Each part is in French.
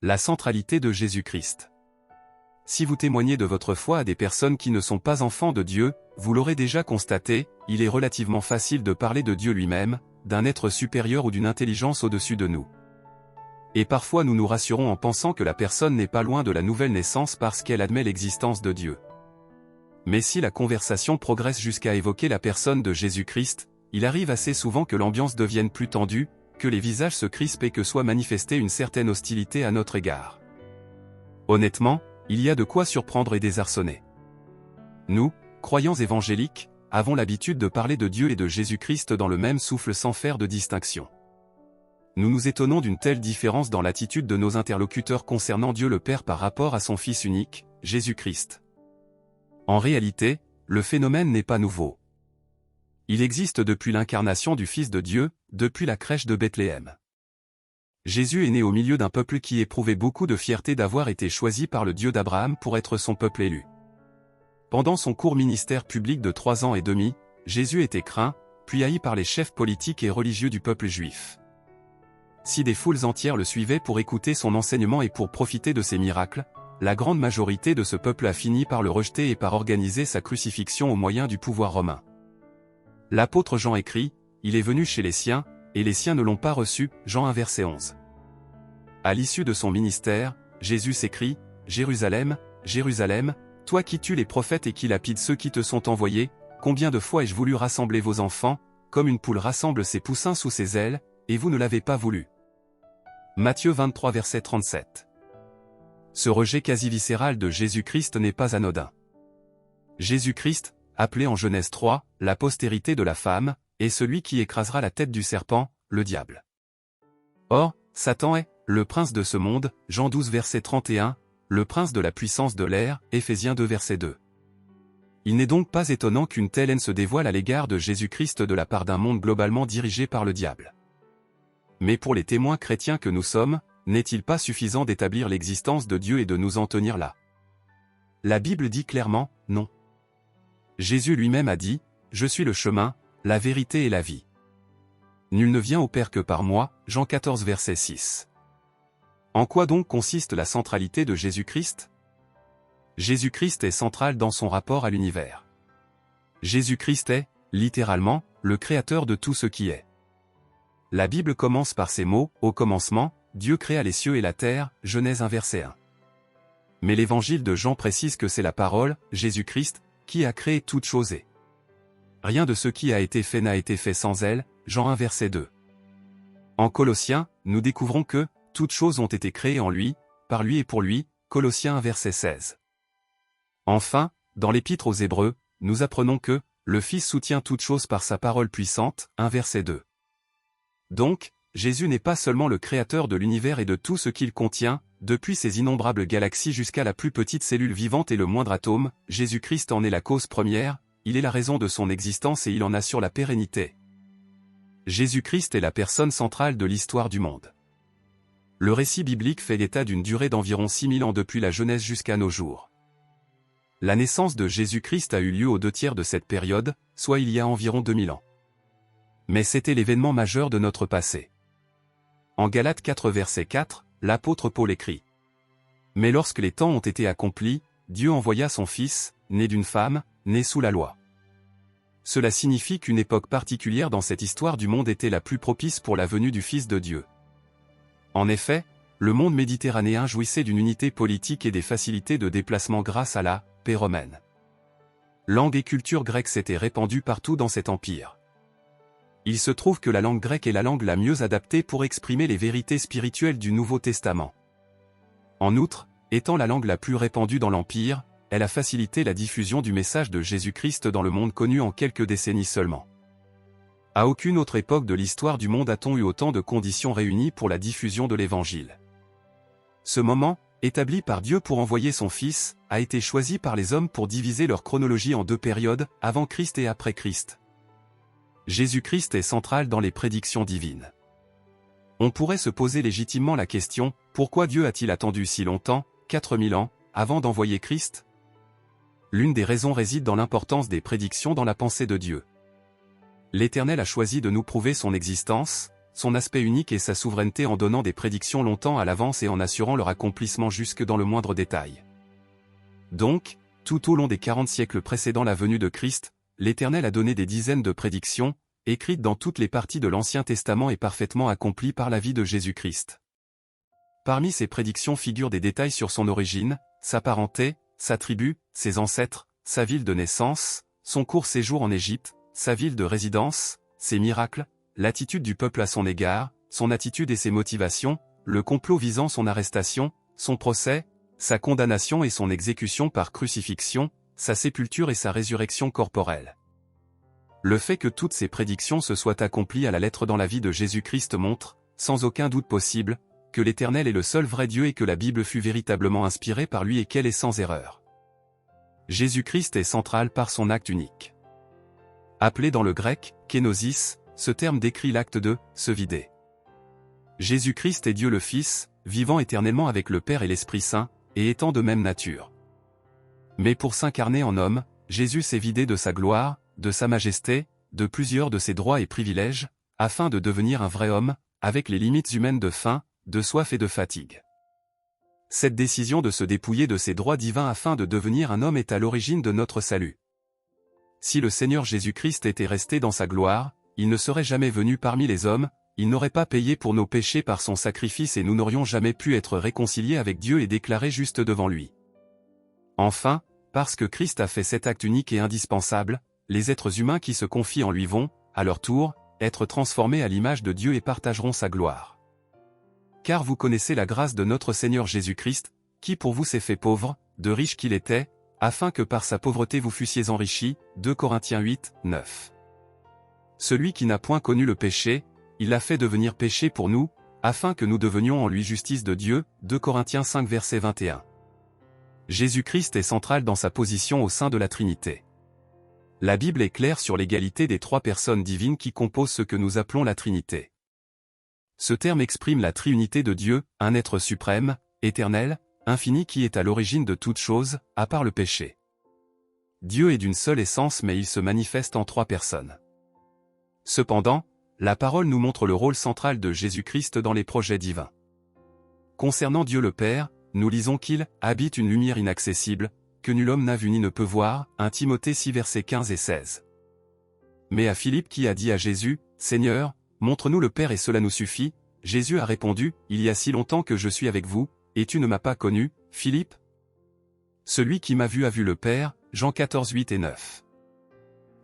La centralité de Jésus-Christ. Si vous témoignez de votre foi à des personnes qui ne sont pas enfants de Dieu, vous l'aurez déjà constaté, il est relativement facile de parler de Dieu lui-même, d'un être supérieur ou d'une intelligence au-dessus de nous. Et parfois nous nous rassurons en pensant que la personne n'est pas loin de la nouvelle naissance parce qu'elle admet l'existence de Dieu. Mais si la conversation progresse jusqu'à évoquer la personne de Jésus-Christ, il arrive assez souvent que l'ambiance devienne plus tendue, que les visages se crispent et que soit manifestée une certaine hostilité à notre égard. Honnêtement, il y a de quoi surprendre et désarçonner. Nous, croyants évangéliques, avons l'habitude de parler de Dieu et de Jésus-Christ dans le même souffle sans faire de distinction. Nous nous étonnons d'une telle différence dans l'attitude de nos interlocuteurs concernant Dieu le Père par rapport à son Fils unique, Jésus-Christ. En réalité, le phénomène n'est pas nouveau. Il existe depuis l'incarnation du Fils de Dieu, depuis la crèche de Bethléem. Jésus est né au milieu d'un peuple qui éprouvait beaucoup de fierté d'avoir été choisi par le Dieu d'Abraham pour être son peuple élu. Pendant son court ministère public de 3 ans et demi, Jésus était craint, puis haï par les chefs politiques et religieux du peuple juif. Si des foules entières le suivaient pour écouter son enseignement et pour profiter de ses miracles, la grande majorité de ce peuple a fini par le rejeter et par organiser sa crucifixion au moyen du pouvoir romain. L'apôtre Jean écrit, « Il est venu chez les siens, et les siens ne l'ont pas reçu » Jean 1 verset 11. À l'issue de son ministère, Jésus s'écrie, « Jérusalem, Jérusalem, toi qui tues les prophètes et qui lapides ceux qui te sont envoyés, combien de fois ai-je voulu rassembler vos enfants, comme une poule rassemble ses poussins sous ses ailes, et vous ne l'avez pas voulu. » Matthieu 23 verset 37. Ce rejet quasi viscéral de Jésus-Christ n'est pas anodin. Jésus-Christ, appelé en Genèse 3, la postérité de la femme, est celui qui écrasera la tête du serpent, le diable. Or, Satan est le prince de ce monde, Jean 12 verset 31, le prince de la puissance de l'air, Éphésiens 2 verset 2. Il n'est donc pas étonnant qu'une telle haine se dévoile à l'égard de Jésus-Christ de la part d'un monde globalement dirigé par le diable. Mais pour les témoins chrétiens que nous sommes, n'est-il pas suffisant d'établir l'existence de Dieu et de nous en tenir là? La Bible dit clairement, non. Jésus lui-même a dit, « Je suis le chemin, la vérité et la vie. Nul ne vient au Père que par moi » Jean 14 verset 6. En quoi donc consiste la centralité de Jésus-Christ? Jésus-Christ est central dans son rapport à l'univers. Jésus-Christ est, littéralement, le créateur de tout ce qui est. La Bible commence par ces mots, « Au commencement, Dieu créa les cieux et la terre » Genèse 1 verset 1. Mais l'évangile de Jean précise que c'est la parole, Jésus-Christ, qui a créé toute chose et rien de ce qui a été fait n'a été fait sans elle, Jean 1 verset 2. En Colossiens, nous découvrons que toutes choses ont été créées en lui, par lui et pour lui, Colossiens 1 verset 16. Enfin, dans l'épître aux Hébreux, nous apprenons que le Fils soutient toutes choses par sa parole puissante, 1 verset 2. Donc, Jésus n'est pas seulement le créateur de l'univers et de tout ce qu'il contient, depuis ses innombrables galaxies jusqu'à la plus petite cellule vivante et le moindre atome, Jésus-Christ en est la cause première, il est la raison de son existence et il en assure la pérennité. Jésus-Christ est la personne centrale de l'histoire du monde. Le récit biblique fait état d'une durée d'environ 6000 ans depuis la Genèse jusqu'à nos jours. La naissance de Jésus-Christ a eu lieu aux 2/3 de cette période, soit il y a environ 2000 ans. Mais c'était l'événement majeur de notre passé. En Galates 4 verset 4, l'apôtre Paul écrit : « Mais lorsque les temps ont été accomplis, Dieu envoya son Fils, né d'une femme, né sous la loi. » Cela signifie qu'une époque particulière dans cette histoire du monde était la plus propice pour la venue du Fils de Dieu. En effet, le monde méditerranéen jouissait d'une unité politique et des facilités de déplacement grâce à la paix romaine. Langue et culture grecque s'étaient répandues partout dans cet empire. Il se trouve que la langue grecque est la langue la mieux adaptée pour exprimer les vérités spirituelles du Nouveau Testament. En outre, étant la langue la plus répandue dans l'Empire, elle a facilité la diffusion du message de Jésus-Christ dans le monde connu en quelques décennies seulement. À aucune autre époque de l'histoire du monde a-t-on eu autant de conditions réunies pour la diffusion de l'Évangile. Ce moment, établi par Dieu pour envoyer son Fils, a été choisi par les hommes pour diviser leur chronologie en deux périodes, avant Christ et après Christ. Jésus-Christ est central dans les prédictions divines. On pourrait se poser légitimement la question, pourquoi Dieu a-t-il attendu si longtemps, 4000 ans, avant d'envoyer Christ? L'une des raisons réside dans l'importance des prédictions dans la pensée de Dieu. L'Éternel a choisi de nous prouver son existence, son aspect unique et sa souveraineté en donnant des prédictions longtemps à l'avance et en assurant leur accomplissement jusque dans le moindre détail. Donc, tout au long des 40 siècles précédant la venue de Christ, l'Éternel a donné des dizaines de prédictions, écrites dans toutes les parties de l'Ancien Testament et parfaitement accomplies par la vie de Jésus-Christ. Parmi ces prédictions figurent des détails sur son origine, sa parenté, sa tribu, ses ancêtres, sa ville de naissance, son court séjour en Égypte, sa ville de résidence, ses miracles, l'attitude du peuple à son égard, son attitude et ses motivations, le complot visant son arrestation, son procès, sa condamnation et son exécution par crucifixion, sa sépulture et sa résurrection corporelle. Le fait que toutes ces prédictions se soient accomplies à la lettre dans la vie de Jésus-Christ montre, sans aucun doute possible, que l'Éternel est le seul vrai Dieu et que la Bible fut véritablement inspirée par lui et qu'elle est sans erreur. Jésus-Christ est central par son acte unique. Appelé dans le grec, kénosis, ce terme décrit l'acte de « se vider ». Jésus-Christ est Dieu le Fils, vivant éternellement avec le Père et l'Esprit Saint, et étant de même nature. Mais pour s'incarner en homme, Jésus s'est vidé de sa gloire, de sa majesté, de plusieurs de ses droits et privilèges, afin de devenir un vrai homme, avec les limites humaines de faim, de soif et de fatigue. Cette décision de se dépouiller de ses droits divins afin de devenir un homme est à l'origine de notre salut. Si le Seigneur Jésus-Christ était resté dans sa gloire, il ne serait jamais venu parmi les hommes, il n'aurait pas payé pour nos péchés par son sacrifice et nous n'aurions jamais pu être réconciliés avec Dieu et déclarés justes devant lui. Enfin, parce que Christ a fait cet acte unique et indispensable, les êtres humains qui se confient en lui vont, à leur tour, être transformés à l'image de Dieu et partageront sa gloire. Car vous connaissez la grâce de notre Seigneur Jésus-Christ, qui pour vous s'est fait pauvre, de riche qu'il était, afin que par sa pauvreté vous fussiez enrichis, 2 Corinthiens 8, 9. Celui qui n'a point connu le péché, il l'a fait devenir péché pour nous, afin que nous devenions en lui justice de Dieu, 2 Corinthiens 5 verset 21. Jésus-Christ est central dans sa position au sein de la Trinité. La Bible est claire sur l'égalité des 3 personnes divines qui composent ce que nous appelons la Trinité. Ce terme exprime la triunité de Dieu, un être suprême, éternel, infini qui est à l'origine de toute chose, à part le péché. Dieu est d'une seule essence mais il se manifeste en 3 personnes. Cependant, la parole nous montre le rôle central de Jésus-Christ dans les projets divins. Concernant Dieu le Père, nous lisons qu'il « habite une lumière inaccessible, que nul homme n'a vu ni ne peut voir » 1 Timothée 6 versets 15 et 16. Mais à Philippe qui a dit à Jésus « Seigneur, montre-nous le Père et cela nous suffit », Jésus a répondu « Il y a si longtemps que je suis avec vous, et tu ne m'as pas connu, Philippe ? Celui qui m'a vu a vu le Père » Jean 14 8 et 9.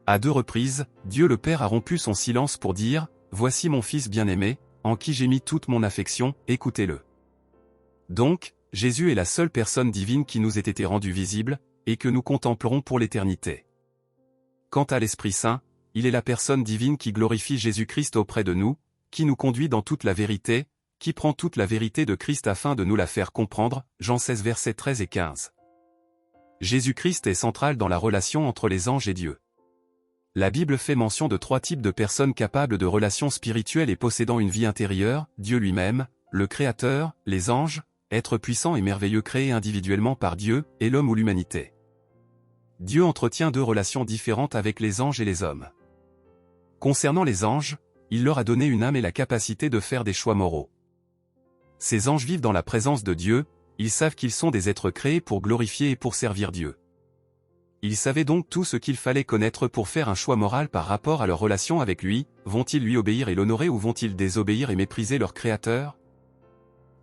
À 2 reprises, Dieu le Père a rompu son silence pour dire « Voici mon Fils bien-aimé, en qui j'ai mis toute mon affection, écoutez-le. » Donc, Jésus est la seule personne divine qui nous ait été rendue visible, et que nous contemplerons pour l'éternité. Quant à l'Esprit Saint, il est la personne divine qui glorifie Jésus-Christ auprès de nous, qui nous conduit dans toute la vérité, qui prend toute la vérité de Christ afin de nous la faire comprendre, Jean 16 versets 13 et 15. Jésus-Christ est central dans la relation entre les anges et Dieu. La Bible fait mention de 3 types de personnes capables de relations spirituelles et possédant une vie intérieure, Dieu lui-même, le Créateur, les anges, êtres puissants et merveilleux créés individuellement par Dieu, et l'homme ou l'humanité. Dieu entretient 2 relations différentes avec les anges et les hommes. Concernant les anges, il leur a donné une âme et la capacité de faire des choix moraux. Ces anges vivent dans la présence de Dieu, ils savent qu'ils sont des êtres créés pour glorifier et pour servir Dieu. Ils savaient donc tout ce qu'il fallait connaître pour faire un choix moral par rapport à leur relation avec lui, vont-ils lui obéir et l'honorer ou vont-ils désobéir et mépriser leur Créateur ?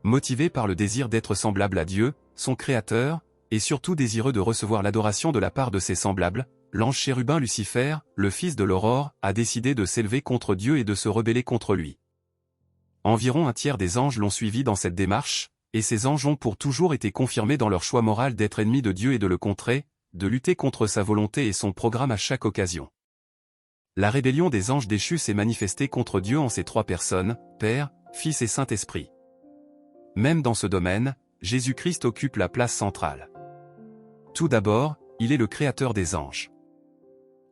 Motivés par le désir d'être semblables à Dieu, son Créateur, et surtout désireux de recevoir l'adoration de la part de ses semblables, l'ange chérubin Lucifer, le fils de l'aurore, a décidé de s'élever contre Dieu et de se rebeller contre lui. Environ un tiers des anges l'ont suivi dans cette démarche, et ces anges ont pour toujours été confirmés dans leur choix moral d'être ennemis de Dieu et de le contrer, de lutter contre sa volonté et son programme à chaque occasion. La rébellion des anges déchus s'est manifestée contre Dieu en ces 3 personnes, Père, Fils et Saint-Esprit. Même dans ce domaine, Jésus-Christ occupe la place centrale. Tout d'abord, il est le Créateur des anges.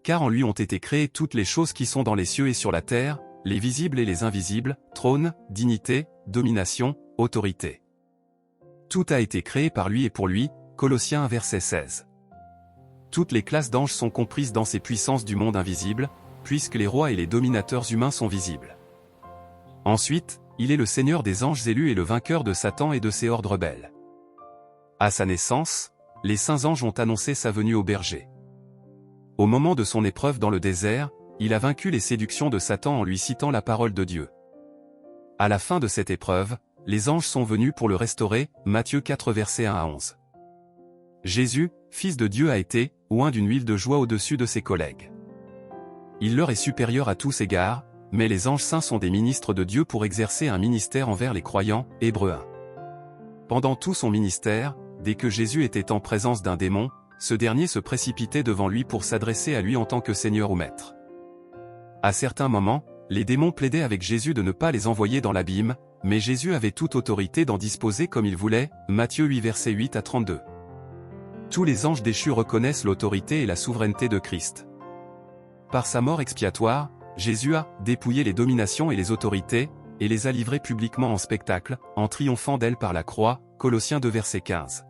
Car en lui ont été créées toutes les choses qui sont dans les cieux et sur la terre, les visibles et les invisibles, trône, dignité, domination, autorité. Tout a été créé par lui et pour lui, Colossiens 1 verset 16. Toutes les classes d'anges sont comprises dans ces puissances du monde invisible, puisque les rois et les dominateurs humains sont visibles. Ensuite, il est le Seigneur des anges élus et le vainqueur de Satan et de ses hordes rebelles. À sa naissance, les saints anges ont annoncé sa venue au berger. Au moment de son épreuve dans le désert, il a vaincu les séductions de Satan en lui citant la parole de Dieu. À la fin de cette épreuve, les anges sont venus pour le restaurer, Matthieu 4 versets 1 à 11. Jésus, Fils de Dieu a été, oint d'une huile de joie au-dessus de ses collègues. Il leur est supérieur à tous égards, mais les anges saints sont des ministres de Dieu pour exercer un ministère envers les croyants, Hébreux 1. Pendant tout son ministère, dès que Jésus était en présence d'un démon, ce dernier se précipitait devant lui pour s'adresser à lui en tant que Seigneur ou Maître. À certains moments, les démons plaidaient avec Jésus de ne pas les envoyer dans l'abîme, mais Jésus avait toute autorité d'en disposer comme il voulait, Matthieu 8 versets 8 à 32. Tous les anges déchus reconnaissent l'autorité et la souveraineté de Christ. Par sa mort expiatoire, Jésus a dépouillé les dominations et les autorités, et les a livrées publiquement en spectacle, en triomphant d'elles par la croix, Colossiens 2 verset 15.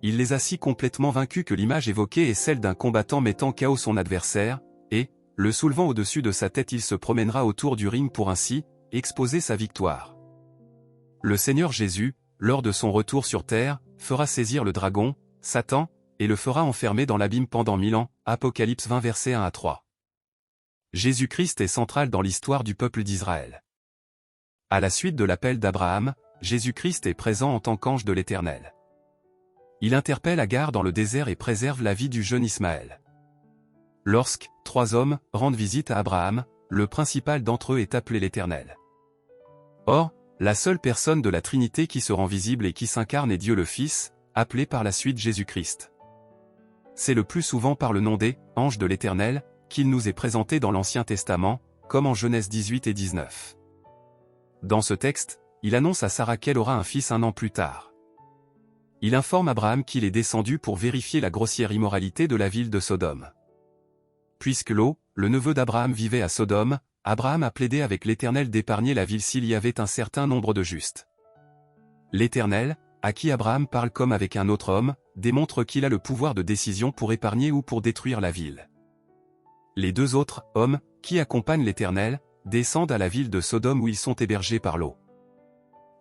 Il les a si complètement vaincus que l'image évoquée est celle d'un combattant mettant KO son adversaire, et, le soulevant au-dessus de sa tête il se promènera autour du ring pour ainsi, exposer sa victoire. Le Seigneur Jésus, lors de son retour sur terre, fera saisir le dragon, Satan, et le fera enfermer dans l'abîme pendant 1000 ans, Apocalypse 20 versets 1 à 3. Jésus-Christ est central dans l'histoire du peuple d'Israël. À la suite de l'appel d'Abraham, Jésus-Christ est présent en tant qu'ange de l'Éternel. Il interpelle Agar dans le désert et préserve la vie du jeune Ismaël. Lorsque 3 hommes rendent visite à Abraham, le principal d'entre eux est appelé l'Éternel. Or, la seule personne de la Trinité qui se rend visible et qui s'incarne est Dieu le Fils, appelé par la suite Jésus-Christ. C'est le plus souvent par le nom des « anges de l'Éternel » qu'il nous est présenté dans l'Ancien Testament, comme en Genèse 18 et 19. Dans ce texte, il annonce à Sarah qu'elle aura un fils 1 an plus tard. Il informe Abraham qu'il est descendu pour vérifier la grossière immoralité de la ville de Sodome. Puisque Lot, le neveu d'Abraham vivait à Sodome, Abraham a plaidé avec l'Éternel d'épargner la ville s'il y avait un certain nombre de justes. L'Éternel, à qui Abraham parle comme avec un autre homme, démontre qu'il a le pouvoir de décision pour épargner ou pour détruire la ville. Les 2 autres hommes, qui accompagnent l'Éternel, descendent à la ville de Sodome où ils sont hébergés par Lot.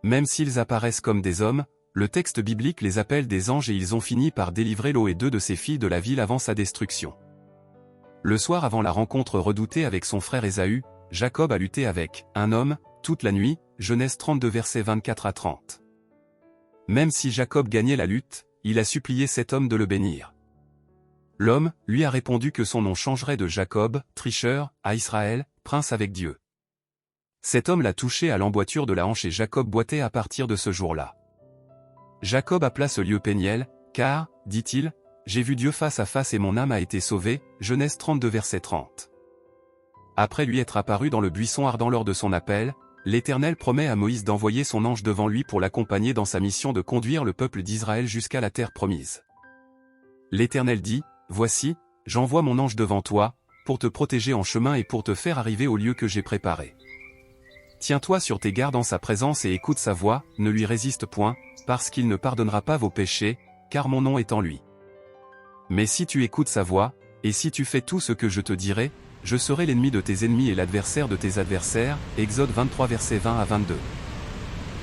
Même s'ils apparaissent comme des hommes, le texte biblique les appelle des anges et ils ont fini par délivrer Lot et 2 de ses filles de la ville avant sa destruction. Le soir avant la rencontre redoutée avec son frère Ésaü, Jacob a lutté avec un homme, toute la nuit, Genèse 32 versets 24 à 30. Même si Jacob gagnait la lutte, il a supplié cet homme de le bénir. L'homme, lui a répondu que son nom changerait de Jacob, tricheur, à Israël, prince avec Dieu. Cet homme l'a touché à l'emboîture de la hanche et Jacob boitait à partir de ce jour-là. Jacob appela ce lieu Péniel, car, dit-il, j'ai vu Dieu face à face et mon âme a été sauvée, Genèse 32 verset 30. Après lui être apparu dans le buisson ardent lors de son appel, l'Éternel promet à Moïse d'envoyer son ange devant lui pour l'accompagner dans sa mission de conduire le peuple d'Israël jusqu'à la terre promise. L'Éternel dit, « Voici, j'envoie mon ange devant toi, pour te protéger en chemin et pour te faire arriver au lieu que j'ai préparé. Tiens-toi sur tes gardes en sa présence et écoute sa voix, ne lui résiste point, parce qu'il ne pardonnera pas vos péchés, car mon nom est en lui. Mais si tu écoutes sa voix, et si tu fais tout ce que je te dirai, je serai l'ennemi de tes ennemis et l'adversaire de tes adversaires, Exode 23 versets 20 à 22.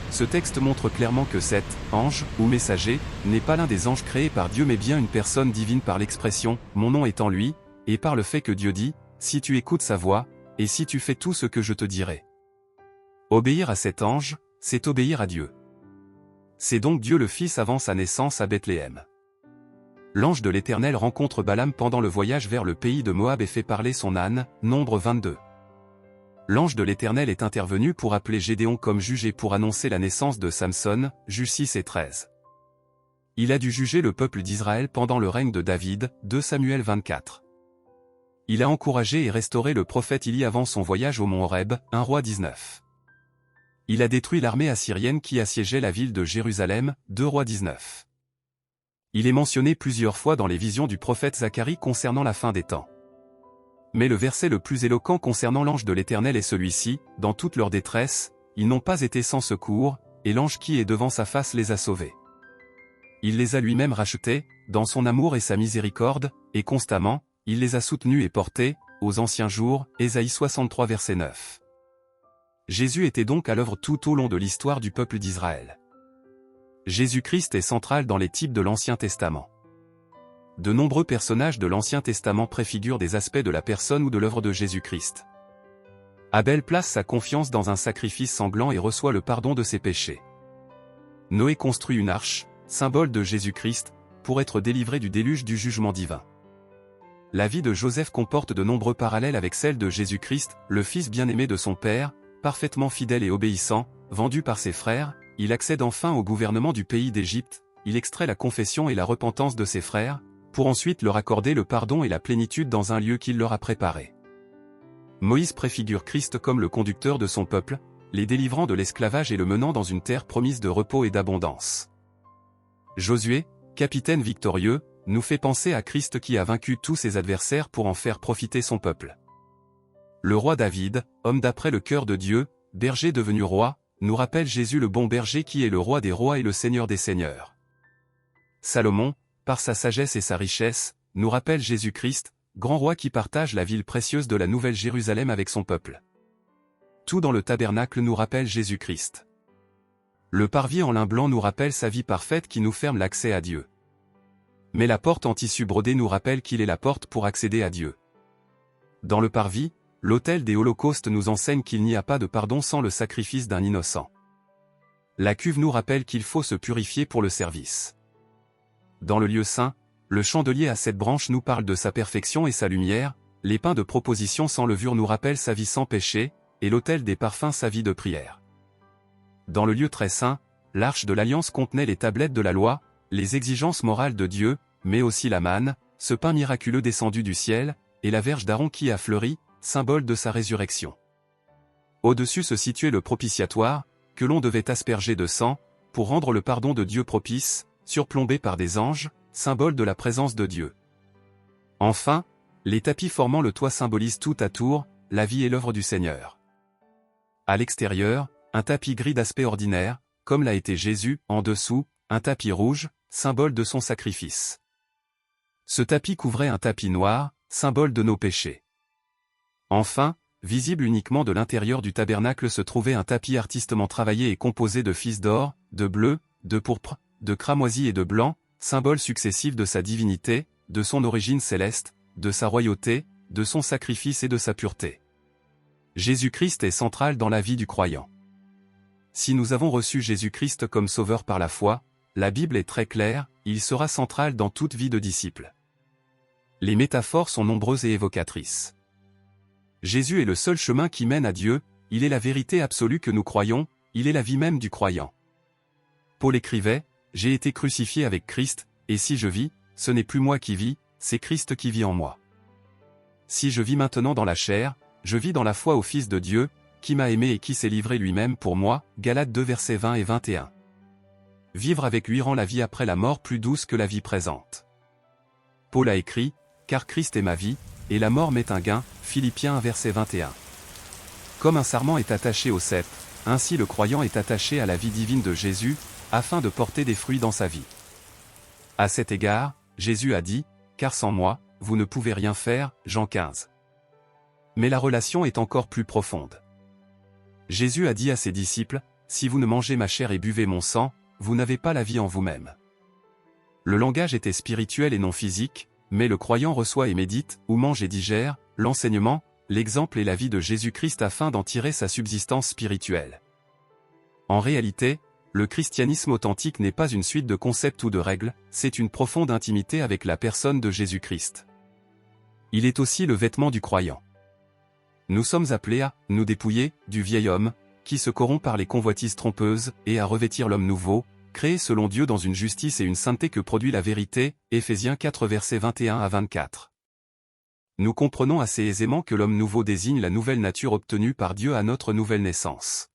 Ce texte montre clairement que cet ange, ou messager, n'est pas l'un des anges créés par Dieu mais bien une personne divine par l'expression « mon nom est en lui », et par le fait que Dieu dit « si tu écoutes sa voix, et si tu fais tout ce que je te dirai ». Obéir à cet ange, c'est obéir à Dieu. C'est donc Dieu le Fils avant sa naissance à Bethléem. L'ange de l'Éternel rencontre Balaam pendant le voyage vers le pays de Moab et fait parler son âne, Nombre 22. L'ange de l'Éternel est intervenu pour appeler Gédéon comme juge et pour annoncer la naissance de Samson, Juge 6 et 13. Il a dû juger le peuple d'Israël pendant le règne de David, 2 Samuel 24. Il a encouragé et restauré le prophète Élie avant son voyage au mont Horeb, 1 Roi 19. Il a détruit l'armée assyrienne qui assiégeait la ville de Jérusalem, 2 Rois 19. Il est mentionné plusieurs fois dans les visions du prophète Zacharie concernant la fin des temps. Mais le verset le plus éloquent concernant l'ange de l'Éternel est celui-ci, dans toute leur détresse, ils n'ont pas été sans secours, et l'ange qui est devant sa face les a sauvés. Il les a lui-même rachetés, dans son amour et sa miséricorde, et constamment, il les a soutenus et portés, aux anciens jours, Ésaïe 63 verset 9. Jésus était donc à l'œuvre tout au long de l'histoire du peuple d'Israël. Jésus-Christ est central dans les types de l'Ancien Testament. De nombreux personnages de l'Ancien Testament préfigurent des aspects de la personne ou de l'œuvre de Jésus-Christ. Abel place sa confiance dans un sacrifice sanglant et reçoit le pardon de ses péchés. Noé construit une arche, symbole de Jésus-Christ, pour être délivré du déluge du jugement divin. La vie de Joseph comporte de nombreux parallèles avec celle de Jésus-Christ, le fils bien-aimé de son père, parfaitement fidèle et obéissant, vendu par ses frères, il accède enfin au gouvernement du pays d'Égypte, il extrait la confession et la repentance de ses frères, pour ensuite leur accorder le pardon et la plénitude dans un lieu qu'il leur a préparé. Moïse préfigure Christ comme le conducteur de son peuple, les délivrant de l'esclavage et le menant dans une terre promise de repos et d'abondance. Josué, capitaine victorieux, nous fait penser à Christ qui a vaincu tous ses adversaires pour en faire profiter son peuple. Le roi David, homme d'après le cœur de Dieu, berger devenu roi, nous rappelle Jésus le bon berger qui est le roi des rois et le seigneur des seigneurs. Salomon, par sa sagesse et sa richesse, nous rappelle Jésus-Christ, grand roi qui partage la ville précieuse de la Nouvelle Jérusalem avec son peuple. Tout dans le tabernacle nous rappelle Jésus-Christ. Le parvis en lin blanc nous rappelle sa vie parfaite qui nous ferme l'accès à Dieu. Mais la porte en tissu brodé nous rappelle qu'il est la porte pour accéder à Dieu. Dans le parvis, l'autel des holocaustes nous enseigne qu'il n'y a pas de pardon sans le sacrifice d'un innocent. La cuve nous rappelle qu'il faut se purifier pour le service. Dans le lieu saint, le chandelier à 7 branches nous parle de sa perfection et sa lumière, les pains de proposition sans levure nous rappellent sa vie sans péché, et l'autel des parfums sa vie de prière. Dans le lieu très saint, l'arche de l'alliance contenait les tablettes de la loi, les exigences morales de Dieu, mais aussi la manne, ce pain miraculeux descendu du ciel, et la verge d'Aaron qui a fleuri, symbole de sa résurrection. Au-dessus se situait le propitiatoire, que l'on devait asperger de sang, pour rendre le pardon de Dieu propice, surplombé par des anges, symbole de la présence de Dieu. Enfin, les tapis formant le toit symbolisent tout à tour, la vie et l'œuvre du Seigneur. À l'extérieur, un tapis gris d'aspect ordinaire, comme l'a été Jésus, en dessous, un tapis rouge, symbole de son sacrifice. Ce tapis couvrait un tapis noir, symbole de nos péchés. Enfin, visible uniquement de l'intérieur du tabernacle se trouvait un tapis artistement travaillé et composé de fils d'or, de bleu, de pourpre, de cramoisi et de blanc, symboles successifs de sa divinité, de son origine céleste, de sa royauté, de son sacrifice et de sa pureté. Jésus-Christ est central dans la vie du croyant. Si nous avons reçu Jésus-Christ comme sauveur par la foi, la Bible est très claire, il sera central dans toute vie de disciple. Les métaphores sont nombreuses et évocatrices. Jésus est le seul chemin qui mène à Dieu, il est la vérité absolue que nous croyons, il est la vie même du croyant. Paul écrivait, « J'ai été crucifié avec Christ, et si je vis, ce n'est plus moi qui vis, c'est Christ qui vit en moi. Si je vis maintenant dans la chair, je vis dans la foi au Fils de Dieu, qui m'a aimé et qui s'est livré lui-même pour moi. » Galates 2 versets 20 et 21. Vivre avec lui rend la vie après la mort plus douce que la vie présente. Paul a écrit, « Car Christ est ma vie, et la mort m'est un gain. » Philippiens 1 verset 21. Comme un sarment est attaché au cep, ainsi le croyant est attaché à la vie divine de Jésus, afin de porter des fruits dans sa vie. À cet égard, Jésus a dit, « Car sans moi, vous ne pouvez rien faire. » Jean 15. Mais la relation est encore plus profonde. Jésus a dit à ses disciples, « Si vous ne mangez ma chair et buvez mon sang, vous n'avez pas la vie en vous-même. » Le langage était spirituel et non physique, mais le croyant reçoit et médite, ou mange et digère, l'enseignement, l'exemple et la vie de Jésus-Christ afin d'en tirer sa subsistance spirituelle. En réalité, le christianisme authentique n'est pas une suite de concepts ou de règles, c'est une profonde intimité avec la personne de Jésus-Christ. Il est aussi le vêtement du croyant. Nous sommes appelés à nous dépouiller du vieil homme, qui se corrompt par les convoitises trompeuses, et à revêtir l'homme nouveau, créé selon Dieu dans une justice et une sainteté que produit la vérité. Éphésiens 4 versets 21 à 24. Nous comprenons assez aisément que l'homme nouveau désigne la nouvelle nature obtenue par Dieu à notre nouvelle naissance.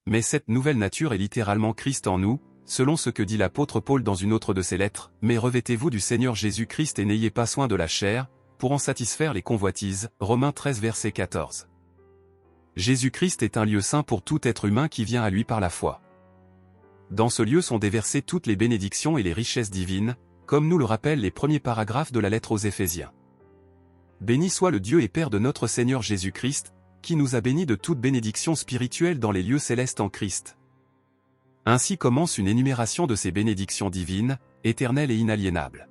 Mais cette nouvelle nature est littéralement Christ en nous, selon ce que dit l'apôtre Paul dans une autre de ses lettres, « Mais revêtez-vous du Seigneur Jésus-Christ et n'ayez pas soin de la chair, pour en satisfaire les convoitises. » Romains 13 verset 14. Jésus-Christ est un lieu saint pour tout être humain qui vient à lui par la foi. Dans ce lieu sont déversées toutes les bénédictions et les richesses divines, comme nous le rappellent les premiers paragraphes de la lettre aux Éphésiens. Béni soit le Dieu et Père de notre Seigneur Jésus-Christ, qui nous a bénis de toute bénédiction spirituelle dans les lieux célestes en Christ. Ainsi commence une énumération de ces bénédictions divines, éternelles et inaliénables.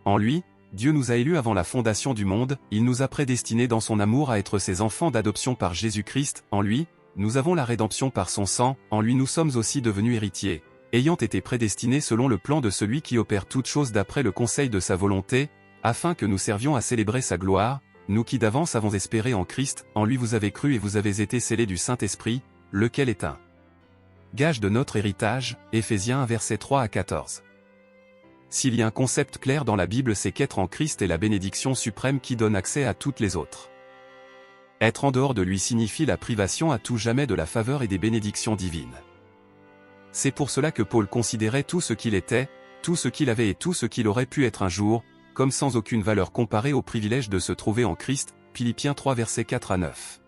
En lui, Dieu nous a élus avant la fondation du monde, il nous a prédestinés dans son amour à être ses enfants d'adoption par Jésus-Christ, en lui, nous avons la rédemption par son sang, en lui nous sommes aussi devenus héritiers, ayant été prédestinés selon le plan de celui qui opère toutes choses d'après le conseil de sa volonté, afin que nous servions à célébrer sa gloire, nous qui d'avance avons espéré en Christ, en lui vous avez cru et vous avez été scellés du Saint-Esprit, lequel est un gage de notre héritage, Éphésiens 1 versets 3 à 14. S'il y a un concept clair dans la Bible, c'est qu'être en Christ est la bénédiction suprême qui donne accès à toutes les autres. Être en dehors de lui signifie la privation à tout jamais de la faveur et des bénédictions divines. C'est pour cela que Paul considérait tout ce qu'il était, tout ce qu'il avait et tout ce qu'il aurait pu être un jour, comme sans aucune valeur comparée au privilège de se trouver en Christ, Philippiens 3 versets 4 à 9.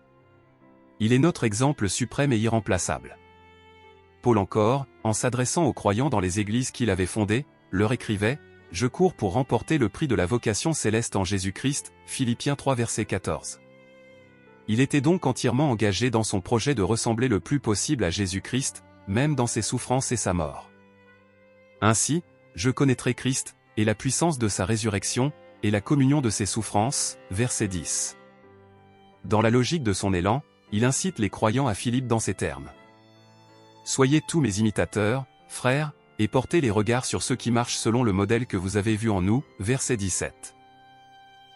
Il est notre exemple suprême et irremplaçable. Paul encore, en s'adressant aux croyants dans les églises qu'il avait fondées, leur écrivait « Je cours pour remporter le prix de la vocation céleste en Jésus-Christ » Philippiens 3 verset 14. Il était donc entièrement engagé dans son projet de ressembler le plus possible à Jésus-Christ, même dans ses souffrances et sa mort. Ainsi, je connaîtrai Christ, et la puissance de sa résurrection, et la communion de ses souffrances, verset 10. Dans la logique de son élan, il incite les croyants à Philippe dans ces termes. Soyez tous mes imitateurs, frères, et portez les regards sur ceux qui marchent selon le modèle que vous avez vu en nous, verset 17.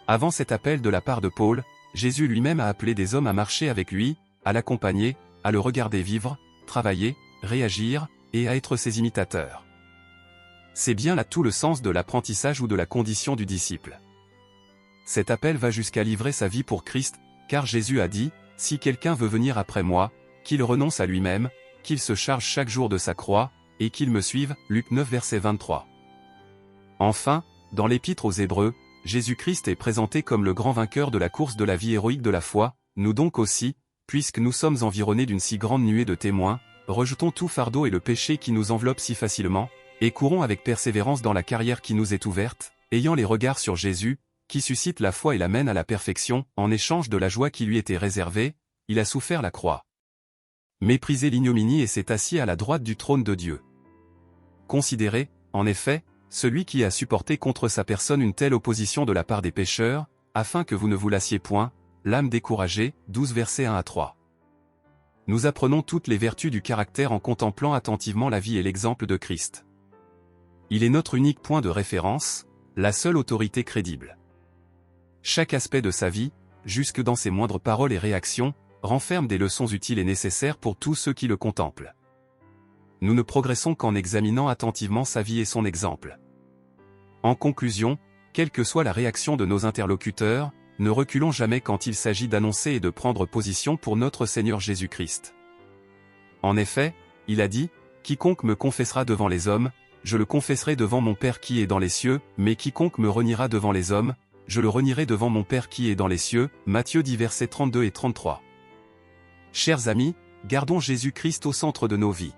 Avant cet appel de la part de Paul, Jésus lui-même a appelé des hommes à marcher avec lui, à l'accompagner, à le regarder vivre, travailler, réagir, et à être ses imitateurs. C'est bien là tout le sens de l'apprentissage ou de la condition du disciple. Cet appel va jusqu'à livrer sa vie pour Christ, car Jésus a dit, « Si quelqu'un veut venir après moi, qu'il renonce à lui-même, qu'il se charge chaque jour de sa croix, et qu'il me suive. » Luc 9 verset 23. Enfin, dans l'Épître aux Hébreux, Jésus-Christ est présenté comme le grand vainqueur de la course de la vie héroïque de la foi, nous donc aussi, puisque nous sommes environnés d'une si grande nuée de témoins, rejetons tout fardeau et le péché qui nous enveloppe si facilement, et courons avec persévérance dans la carrière qui nous est ouverte, ayant les regards sur Jésus, qui suscite la foi et l'amène à la perfection, en échange de la joie qui lui était réservée, il a souffert la croix. Méprisé l'ignominie et s'est assis à la droite du trône de Dieu. Considérez, en effet, celui qui a supporté contre sa personne une telle opposition de la part des pécheurs, afin que vous ne vous lassiez point, l'âme découragée, 12 versets 1 à 3. Nous apprenons toutes les vertus du caractère en contemplant attentivement la vie et l'exemple de Christ. Il est notre unique point de référence, la seule autorité crédible. Chaque aspect de sa vie, jusque dans ses moindres paroles et réactions, renferme des leçons utiles et nécessaires pour tous ceux qui le contemplent. Nous ne progressons qu'en examinant attentivement sa vie et son exemple. En conclusion, quelle que soit la réaction de nos interlocuteurs, ne reculons jamais quand il s'agit d'annoncer et de prendre position pour notre Seigneur Jésus-Christ. En effet, il a dit, « Quiconque me confessera devant les hommes, je le confesserai devant mon Père qui est dans les cieux, mais quiconque me reniera devant les hommes, je le renierai devant mon Père qui est dans les cieux. » Matthieu 10 versets 32 et 33. Chers amis, gardons Jésus-Christ au centre de nos vies.